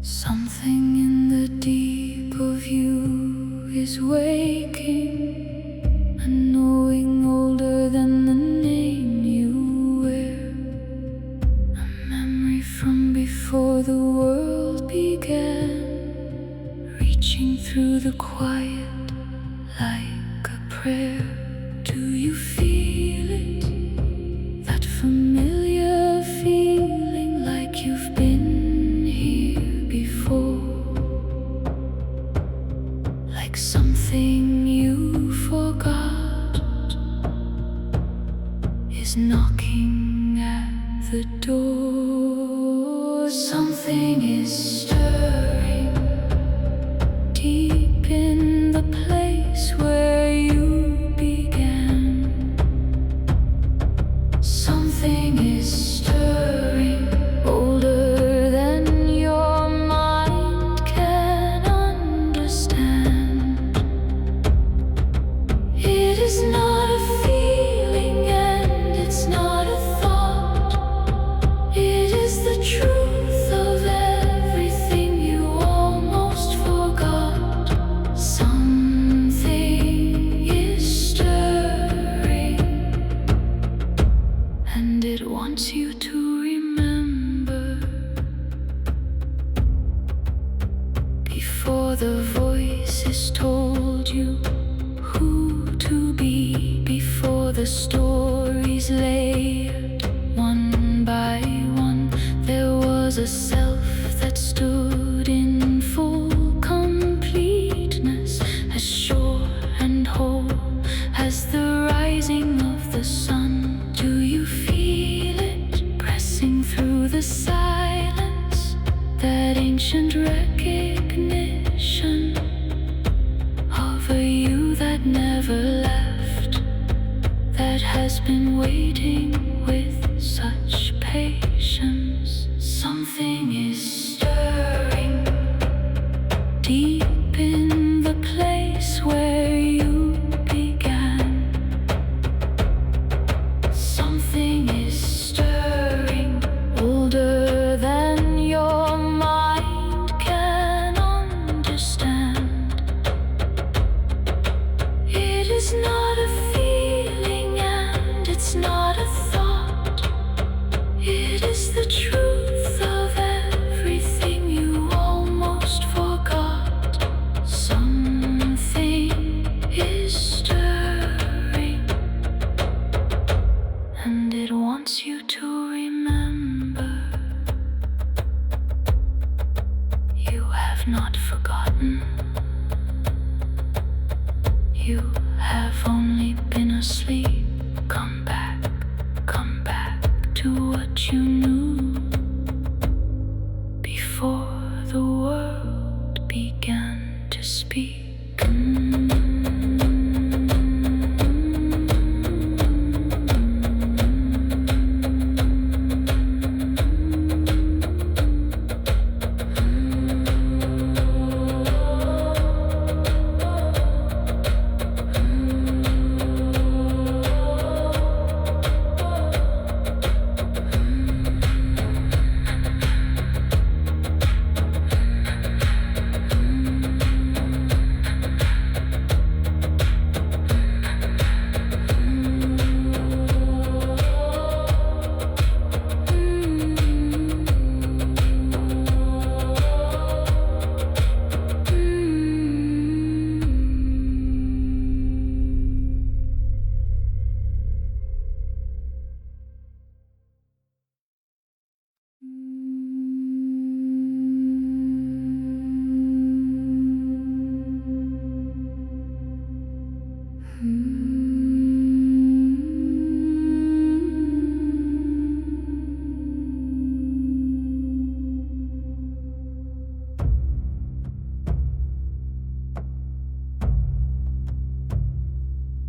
Something in the deep of you is waking, a knowing older than the name you wear, a memory from before the world began, reaching through the quiet like a prayer. Do you feel it? That familiar feeling like you've been here before, like something you forgot is knocking at the door. Something is stirring deep in the place where you began. Something is stirring older than your mind can understand. It is not a feeling and it's not a thought. It is the truth of everything you almost forgot. Something is stirring, and it wants you to remember. Before the voices told you who to be, before the stories layered one by one, there was a self that stood in full completeness, as sure and whole as the rising of the sun. Do you feel it pressing through the silence, that ancient recognition of a you that never left, that has been waiting with such patience? Something is stirring deep in the place where you began. Something is stirring older than your mind can understand. It is not a feeling and it's not a thought. It is the truth of everything you almost forgot. Something is stirring, and it wants you to remember. You have not forgotten. You have only been asleep. Come back to what you knew before the world began to speak.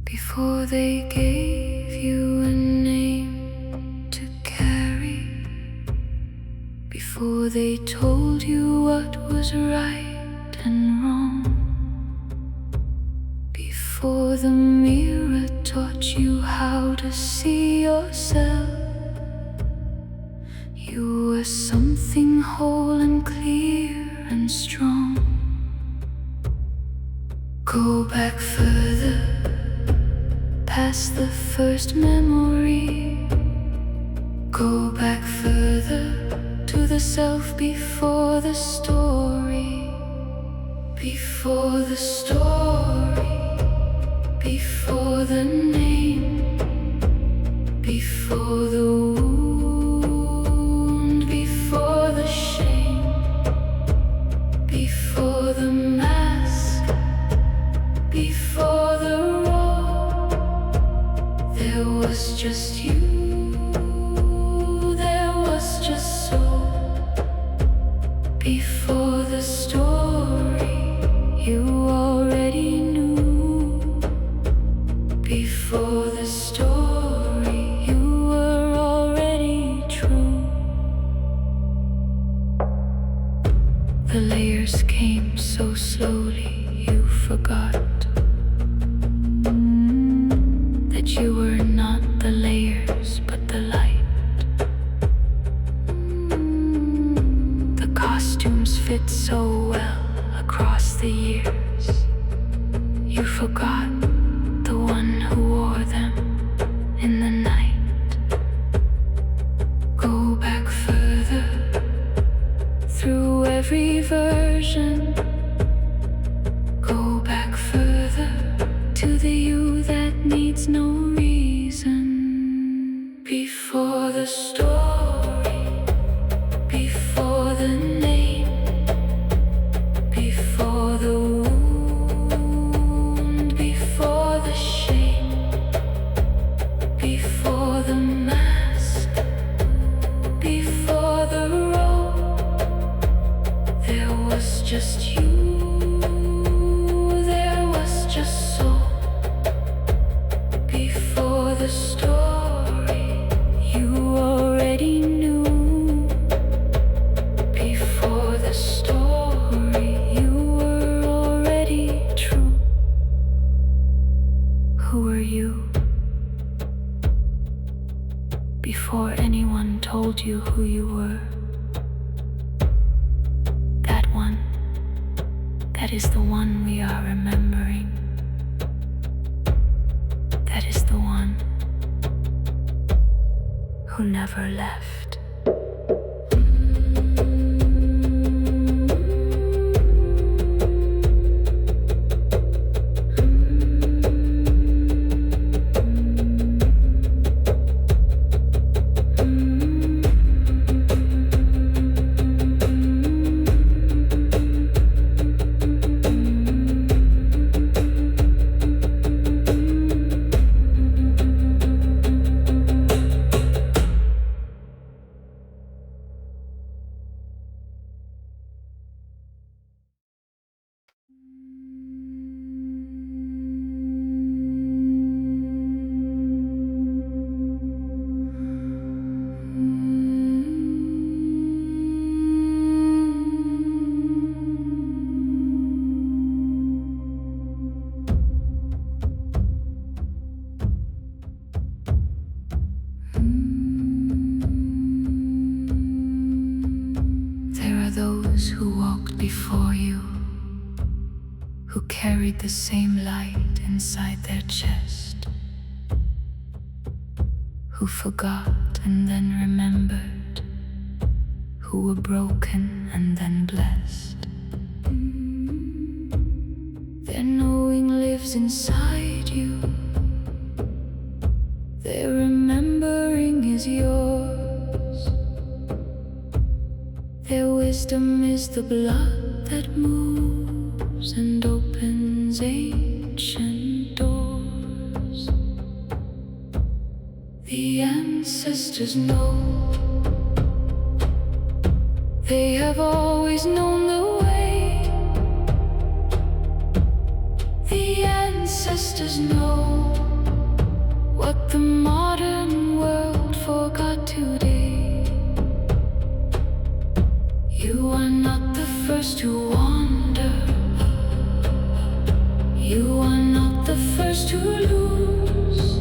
Before they gave you a name to carry, before they told you what was right and wrong, before the mirror taught you how to see yourself, you were something whole and clear, and strong. Go back further, past the first memory. Go back further to the self before the story. Before the story, before the name, before the wound, before the shame, before the mask, before the raw. There was just you, there was just soul. Before the story, you already knew. Before the story, you were already true. The layers came so slowly, you forgot that you were not the layers, but the light. The costumes fit so well across the years. You forgot the one who wore them in the night. Go back further through every version. Go back further to the you that needs no reason. Before the story, before the name, before the wound, before the shame, before the mask, before the road. There was just you, there was just soul. Before the story, you already knew. Before the story, you were already true. Who were you? Before anyone told you who you were. That one, that is the one we are remembering. That is the one who never left. Those who walked before you, who carried the same light inside their chest, who forgot and then remembered, who were broken and then blessed. Their knowing lives inside you, their remembering is yours. Their wisdom is the blood that moves and opens ancient doors. The ancestors know, they have always known the way. The ancestors know what the modern world forgot today. You are not the first to wander. You are not the first to lose.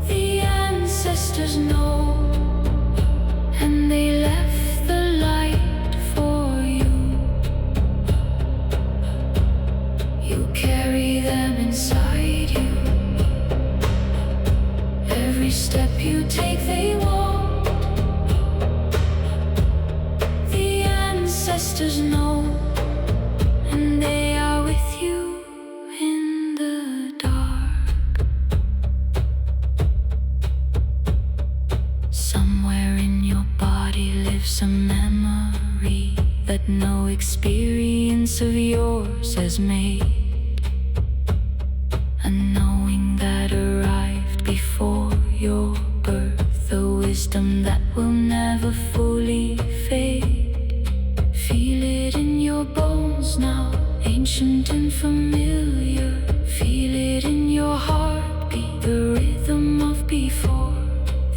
The ancestors know, and they left the light for ancestors know, and they are with you in the dark. Somewhere in your body lives a memory that no experience of yours has made. A knowing that arrived before your birth, a wisdom that will never fully fade. Feel it in your bones now, ancient and familiar. Feel it in your heartbeat, the rhythm of before.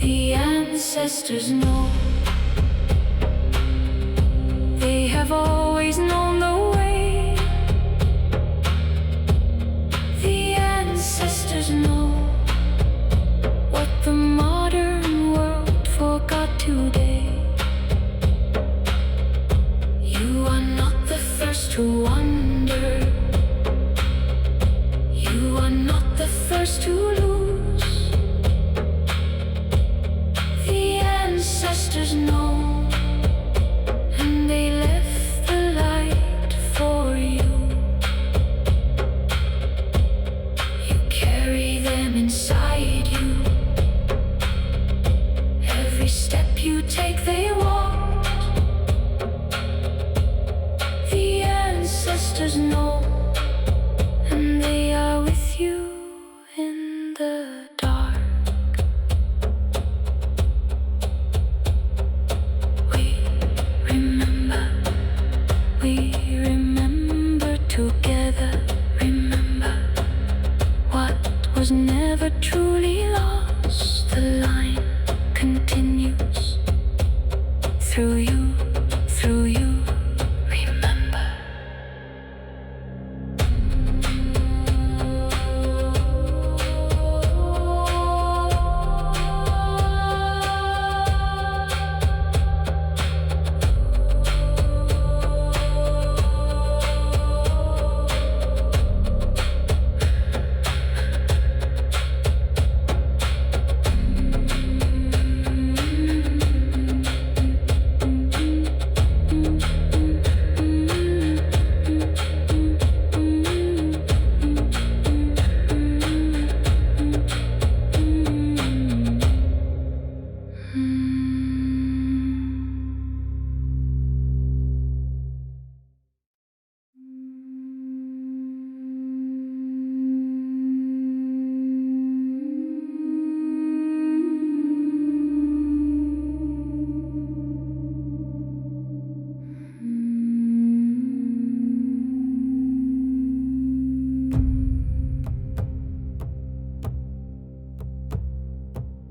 The ancestors know, they have always known the way. The ancestors know what the modern world forgot today. You are not the first to wonder. You are not the first to lose. The ancestors know, and they left the light for you. You carry them inside you. Every step you take, they walk. The ancestors know, and they are with you in the dark. We remember together. Remember what was never truly lost. The line continues through you, through you. Remember.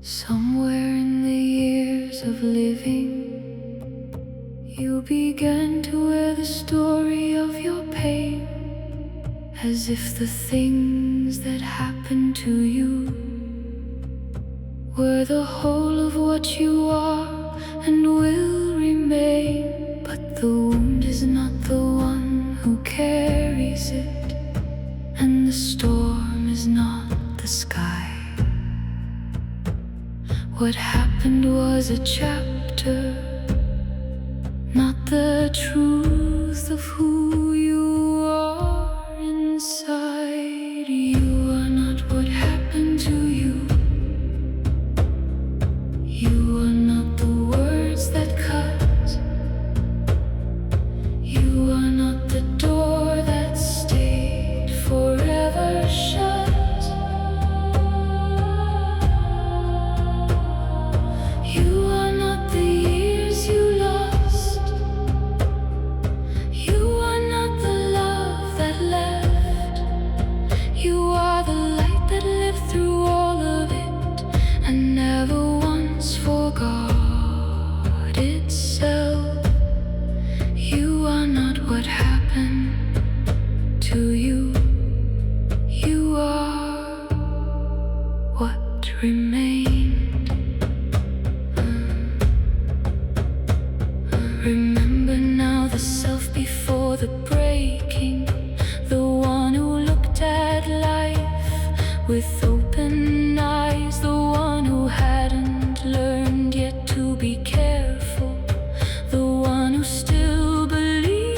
Somewhere in the years of living, you began to wear the story of your pain, as if the things that happened to you were the whole of what you are and will remain. But the wound is not the one who carries it, and the storm is not the sky. What happened was a chapter, not the truth of who you are inside. You are not what happened to you. You are not the words that cut. You are not the door that stayed forever shut. You are not the years you lost. You are not the love that left. You are the light that lived through all of it and never once forgot itself. You are not what happened to you. You are what remained. Remember now the self before the breaking, the one who looked at life with open eyes, the one who hadn't learned yet to be careful, the one who still believed.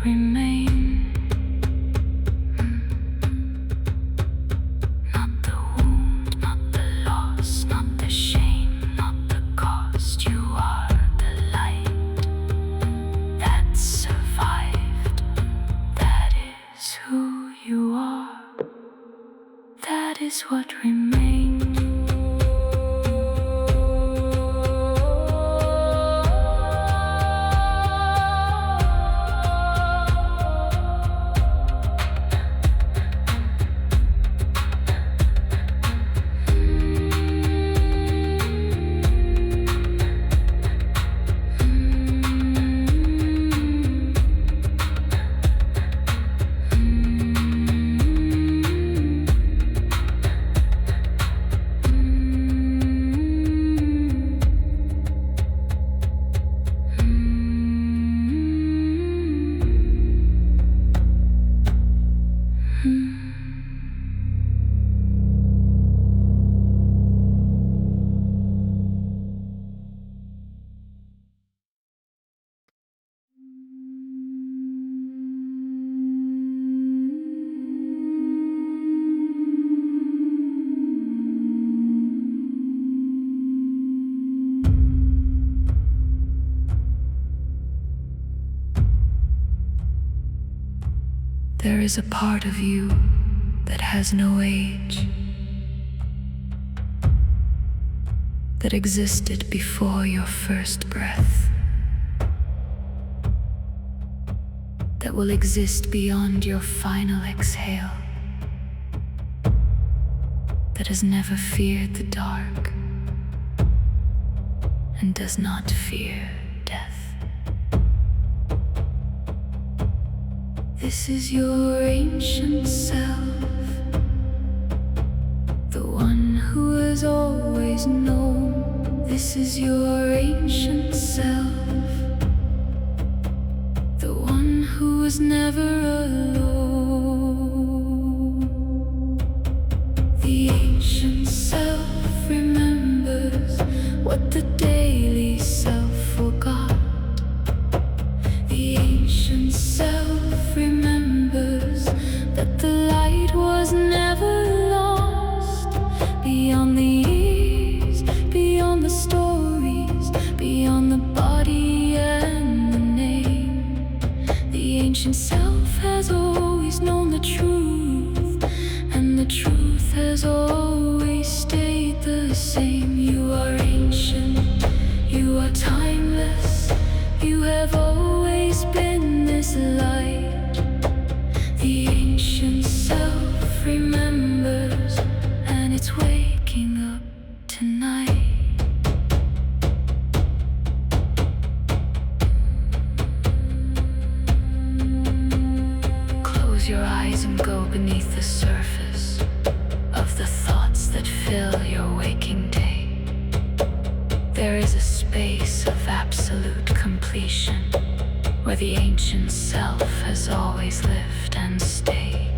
remain. Not the wound, not the loss, not the shame, not the cost. You are the light that survived. That is who you are. That is what remains. There is a part of you that has no age, that existed before your first breath, that will exist beyond your final exhale, that has never feared the dark and does not fear death. This is your ancient self, the one who has always known. This is your ancient self, the one who was never alone. The ancient self remembers what the daily self forgot. The ancient self remembers that the light was never lost. Beyond the years, beyond the stories, beyond the body and the name, the ancient self has always known the truth, and the truth has always stayed the same. You are ancient, you are timeless, you have always been this light. The ancient self remembers, and it's waking up tonight. Close your eyes and go beneath the surface of the thoughts that fill your waking day. There is a space of absolute completion, where the ancient self has always lived and stayed.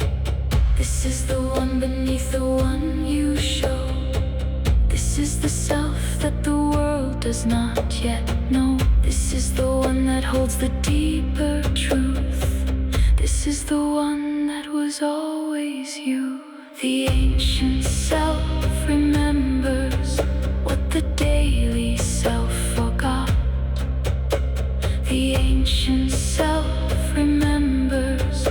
This is the one beneath the one you show. This is the self that the world does not yet know. This is the one that holds the deeper truth. This is the one that was always you. The ancient self remembers what the daily self forgot. The ancient self remembers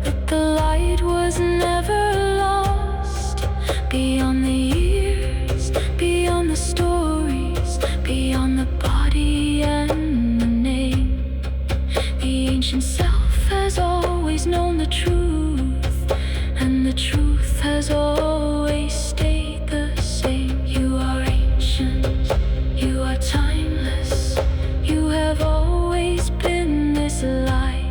that the light was never lost. Beyond the years, beyond the stories, beyond the body and the name, the ancient self has always known the truth, and the truth has always stayed the same. You are ancient, you are timeless, you have always been this light.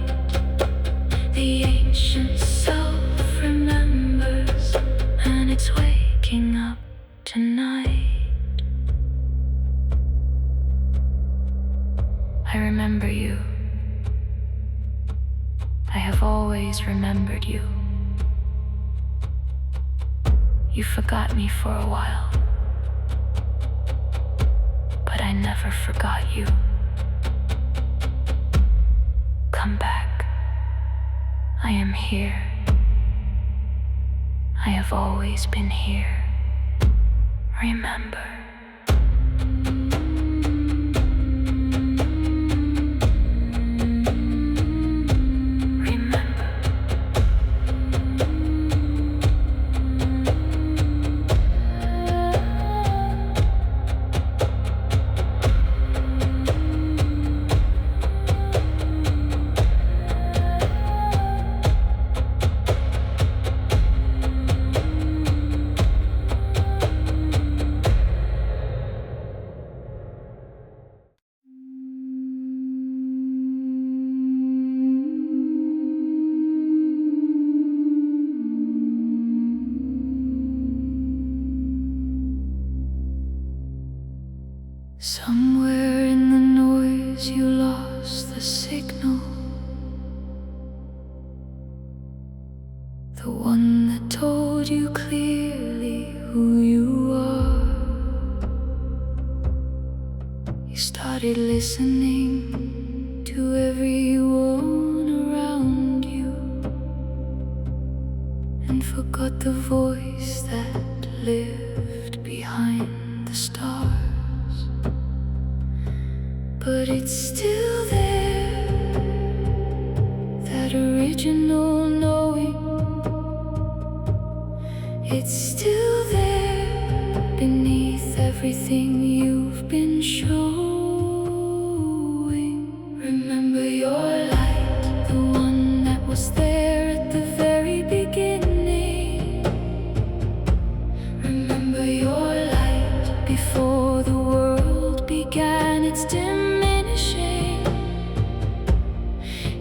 The ancient self remembers, and it's waking up tonight. I remember you. I have always remembered you. You forgot me for a while, but I never forgot you. Come back. I am here. I have always been here. Remember. Somewhere in the noise you lost the signal, the one that told you clearly who you are. You started listening to everyone around you and forgot the voice that lived behind the stars. But it's still there, that original knowing. It's still there, beneath everything you've been showing. Remember your light, the one that was there at the very beginning. Remember your light, before the world began its diminishing.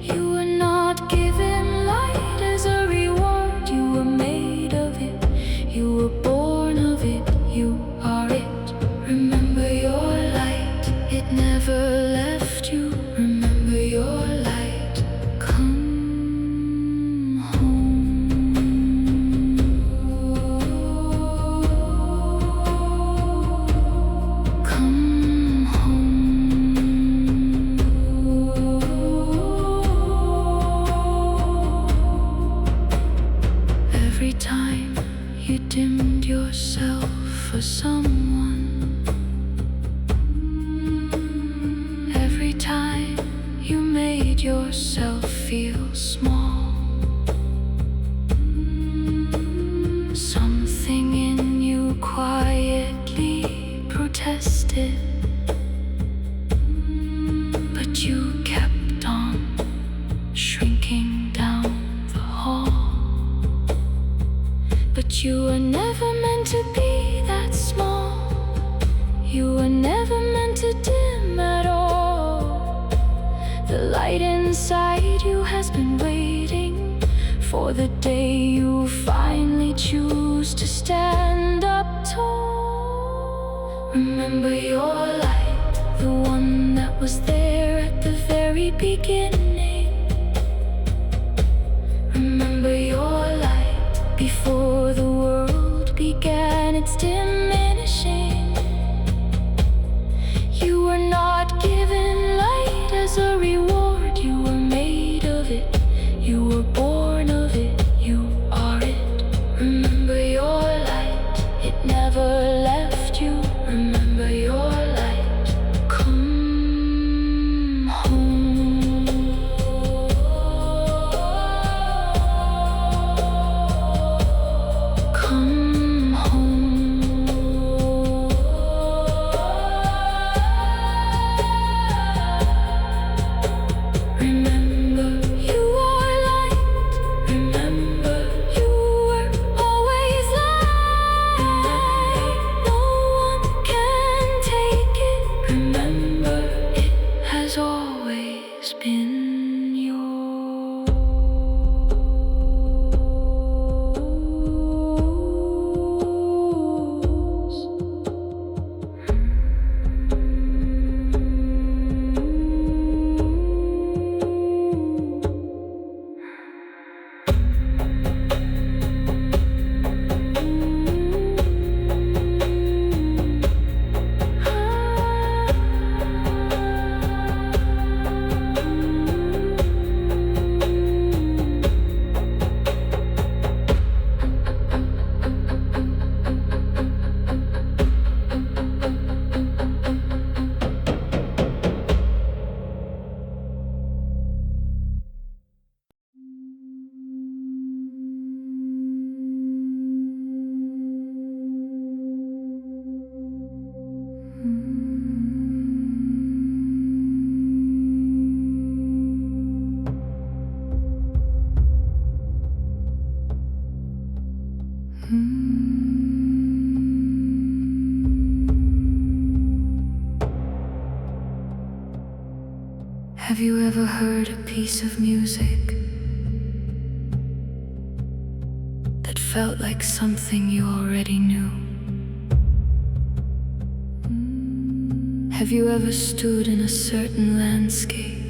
You were not given light as a reward. You were made of it. You were born of it. You are it. Remember your light. It never left you. Remember your light. Come home. Come home. Every time you dimmed yourself for someone, every time you made yourself feel small, something in you quietly protested, but you kept on shrinking down the hall. But you were never meant to be that small. You were never meant to dim at all. The light inside you has been waiting for the day you finally choose to stand up tall. Remember your light, the one that was there at the very beginning. Remember your light, before the world began its diminishing. You were not given light as a reward. You were made of it. You were born of it. You are it. Remember your light. It never left you. Remember your light. Come home. Come home. Remember you are light. ever heard a piece of music that felt like something you already knew? Have you ever stood in a certain landscape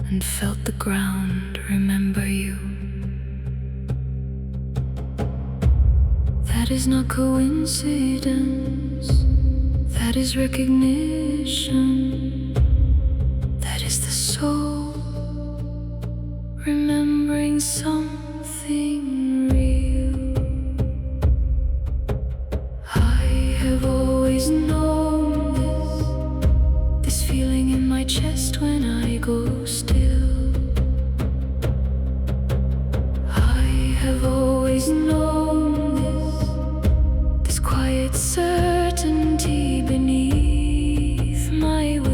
and felt the ground remember you? That is not coincidence, that is recognition. That is the soul remembering something real. I have always known this feeling in my chest when I go still. I have always known this quiet certainty beneath my will.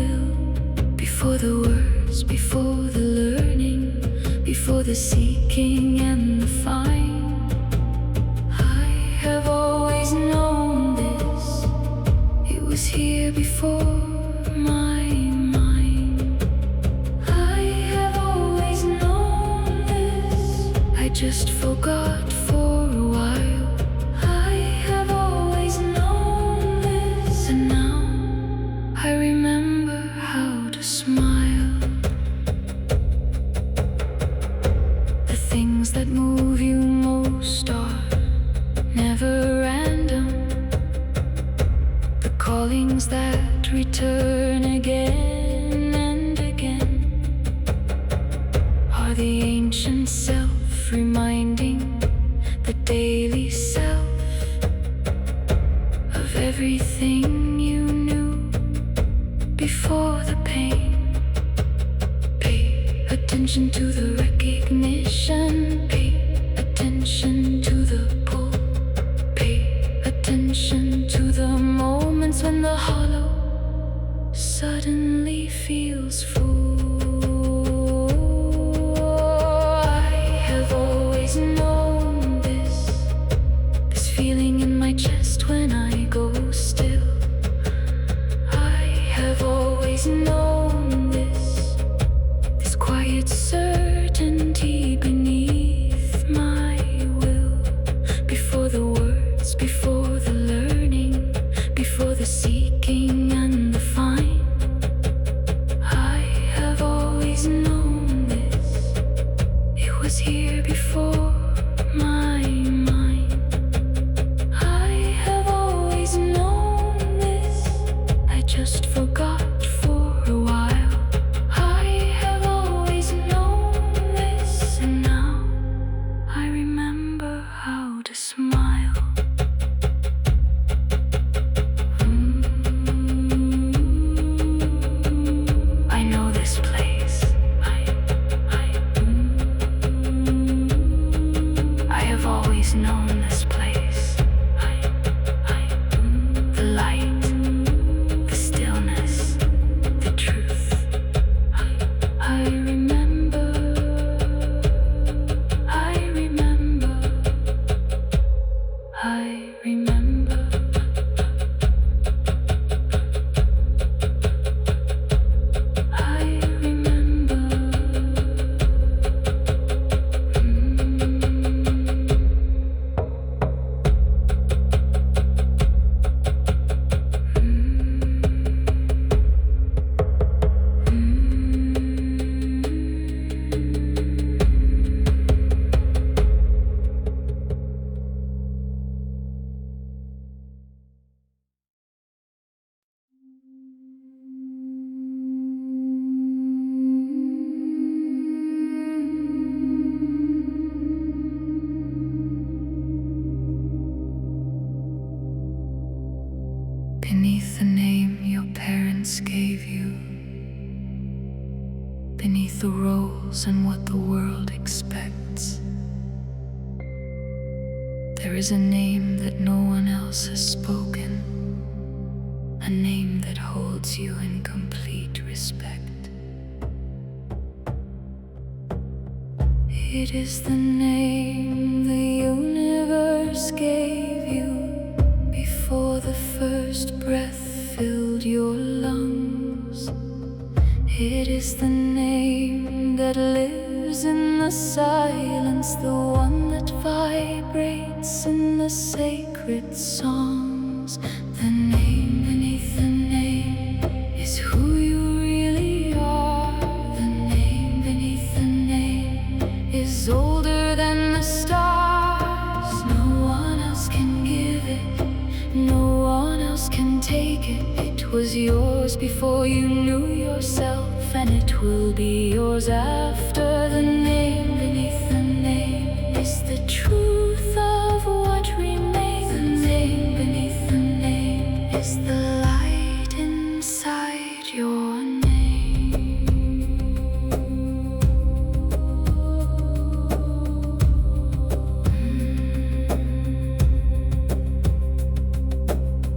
Before the words, before the learning, before the seeking and the find, I have always known this. It was here before my mind. I have always known this. I just forgot for a while. I have always known this, and now I remember how to smile. The things that move you most are never random. The callings that return again and again are the ancient self reminding the daily self of everything you knew before the pain. Pay attention to the recognition, pay attention to the pull, pay attention to the moments when the hollow suddenly feels full. I have always known this feeling in my chest when I go still. I have always known this quiet certainty beneath my will. Before the words, before the learning, before the seeking and the find, I have always known this. It was here before my mind. I have always known this. I just forgot for a while. I have always known this, and now I remember how to smile. I know this place. I have always known this place. The light, the stillness, the truth. I remember, I remember, I remember. I remember. Beneath the name your parents gave you, beneath the roles and what the world expects, there is a name that no one else has spoken, a name that holds you in complete respect. It is the name the universe gave you before the first breath filled your lungs. is the name that lives in the silence, the one that vibrates in the sacred songs. The name beneath the name is who you really are. The name beneath the name is older than the stars. No one else can give it, no one else can take it. It was yours before you knew yourself, and it will be yours after. The name beneath the name is the truth of what remains. The name beneath the name is the light inside your name.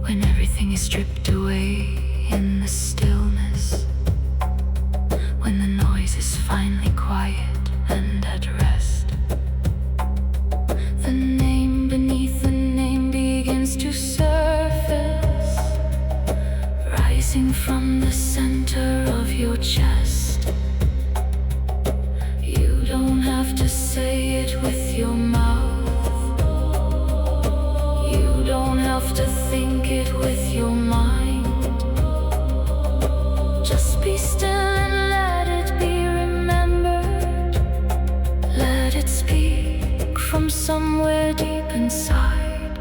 When everything is stripped away in the stillness, when the noise is finally quiet and at rest, the name beneath the name begins to surface, rising from the center of your chest. You don't have to say it with your mouth, you don't have to think it with your mind. Just be still and let it be remembered. Let it speak from somewhere deep inside.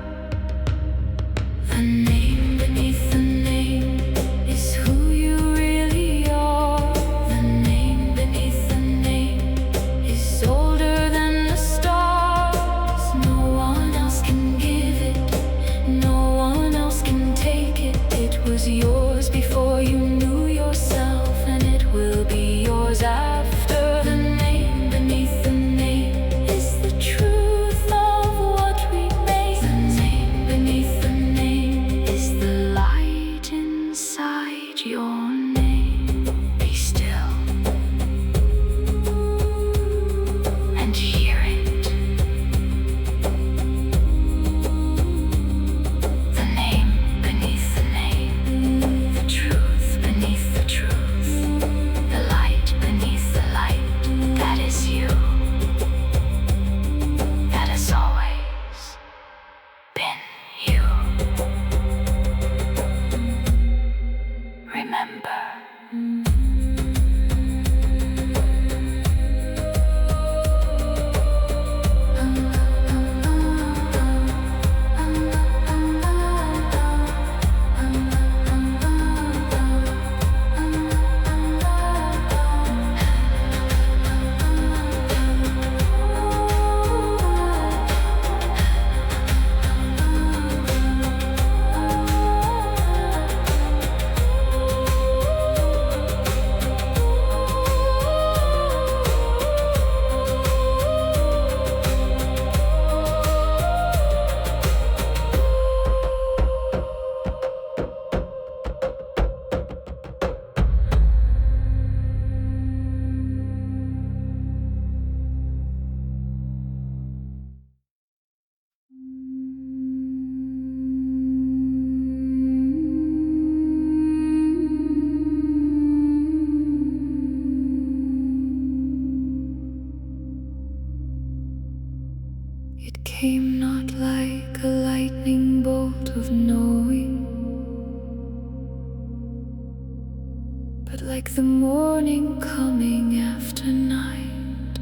The name beneath the name is who you really are. The name beneath the name is older than the stars. No one else can give it, no one else can take it. It was yours before you knew yourself, and it will be yours after. The name beneath the name is the truth of what remains. The name beneath the name is the light inside your name. Be still and hear it. The name beneath the name, the truth beneath the truth, the light beneath the light. That is you. That has always been you. Remember. It came not like a lightning bolt of knowing, but like the morning coming after night.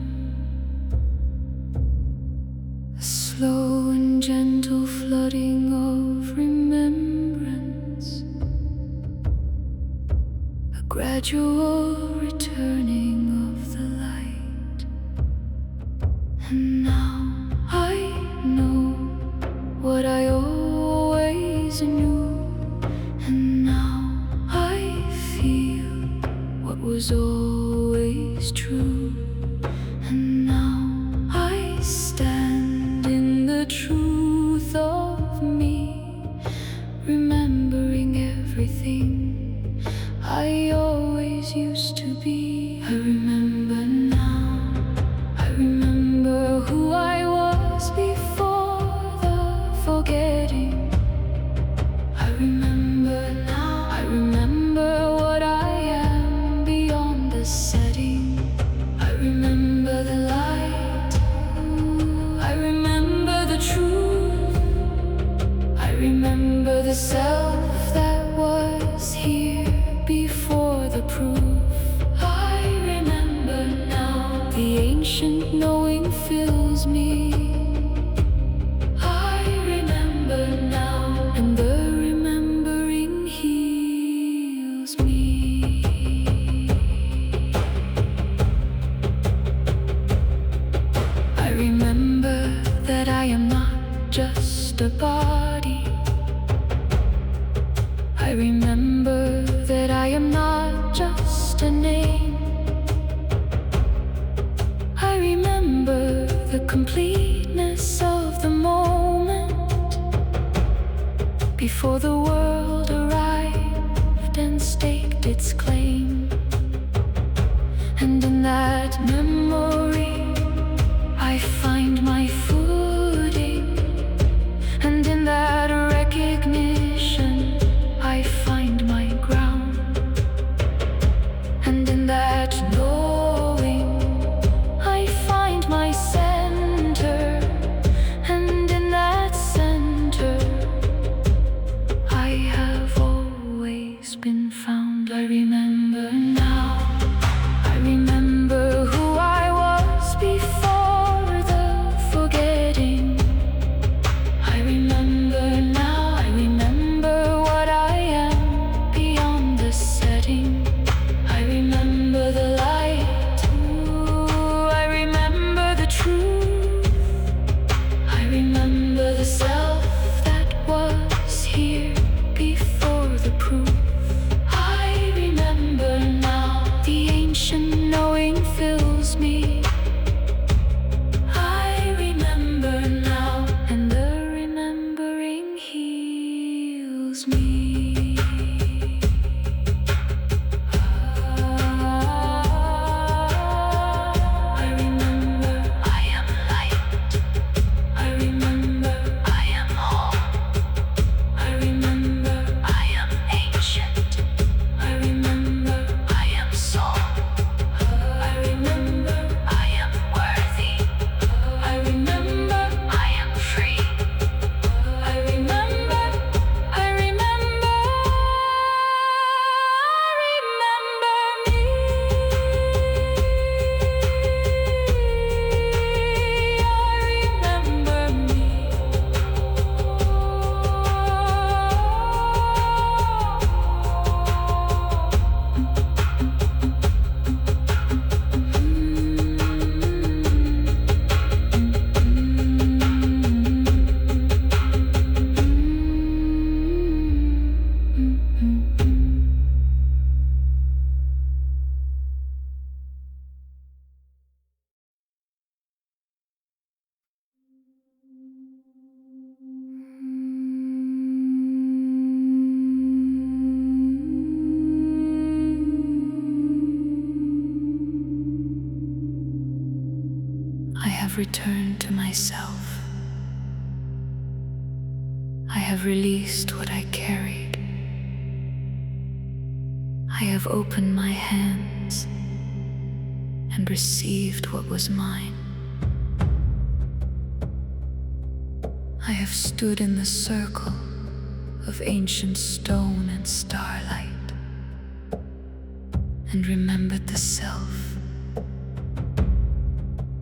A slow and gentle flooding of remembrance, a gradual returning of the light. And now I know what I always knew, and now I feel what was always true. And now I stand in the truth of me, remembering everything I always used to be. I remember now, I remember who I remember the light. I remember the truth. I remember the self that was here before the proof. I remember now. The ancient knowing fills me. I remember now, and the remembering heals me. I remember that I am not just a body. I remember that I am not just a name. I remember the completeness of the moment before the world arrived and staked its claim. And in that memory I find my footing, and in that recognition I find my ground, and in that knowing I find my center, and in that center I have always been found. I remember now. I remember who I was before the forgetting. I remember now. I remember what I am beyond the setting. I remember the light. Ooh, I remember the truth. I remember the self that was here before the proof. I remember now. The ancient knowing fills me. I remember now, and the remembering heals me. I remember I am light. I remember I am home. I remember I am ancient. I remember I am soul. I remember I am worthy. I remember I am free. I remember, I remember, I remember me. I remember me. I have returned to myself. I have released what I carried. I have opened my hands and received what was mine. I have stood in the circle of ancient stone and starlight and remembered the self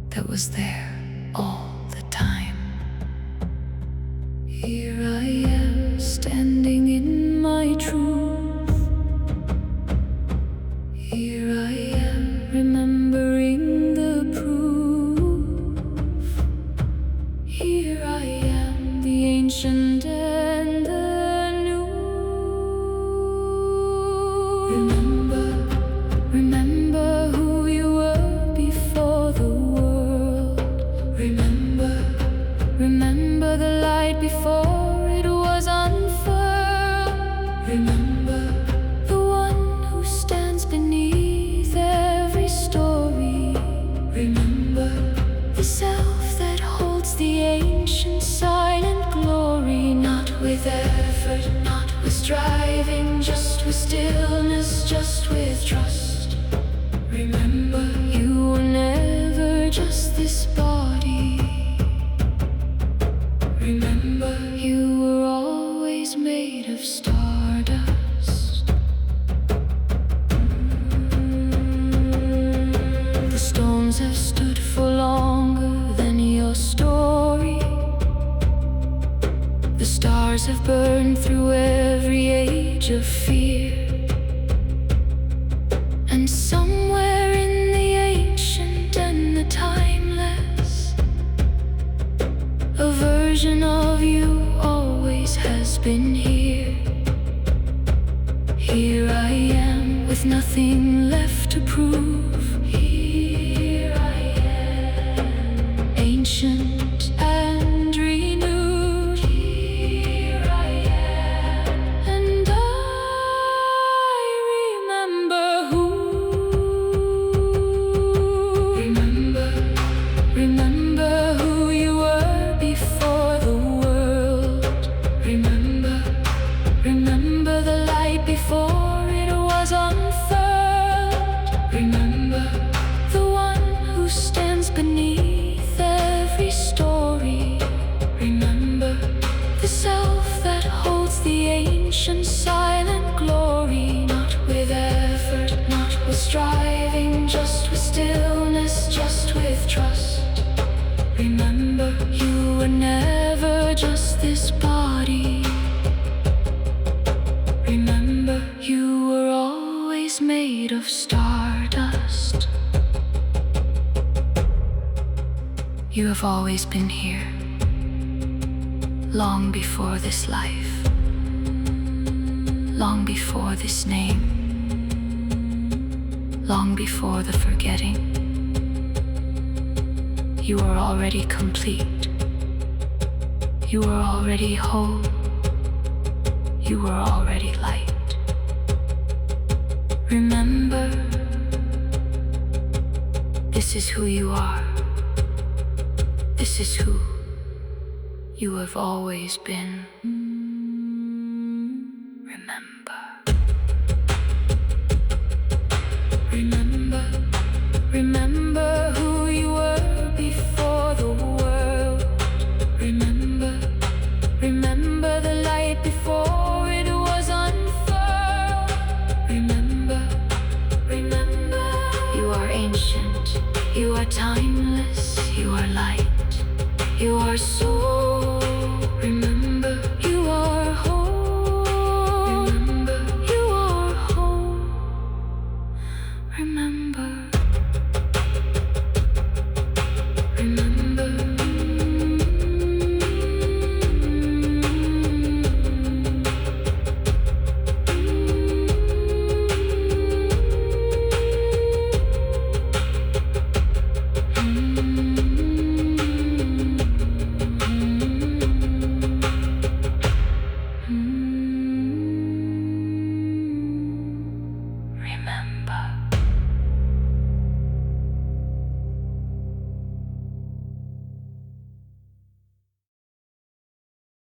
that was there all the time. Here I am, standing in my truth. Here I am, remembering the proof. Here I am, the ancient and the new. Remember who you were before the world burned through every age of fear. And somewhere in the ancient and the timeless, a version of you always has been here. Here I am with nothing left to prove. Here I am, ancient and renewed. Here I am, and I remember who. Remember who you were before the world. Remember the light before it was unfurled. Remember the one who stands beneath every story. Remember the self that holds the ancient silent glory. Not with effort, not with striving, just with stillness, just with trust. Remember, you were never just this body. Remember, you were always made of stardust. You have always been here, long before this life, long before this name, long before the forgetting. You are already complete. You are already whole. You were already light. Remember, this is who you are. This is who you have always been. Remember who you were before the world. Remember the light before it was unfurled. Remember, you are ancient, you are timeless, you are light, you are soul.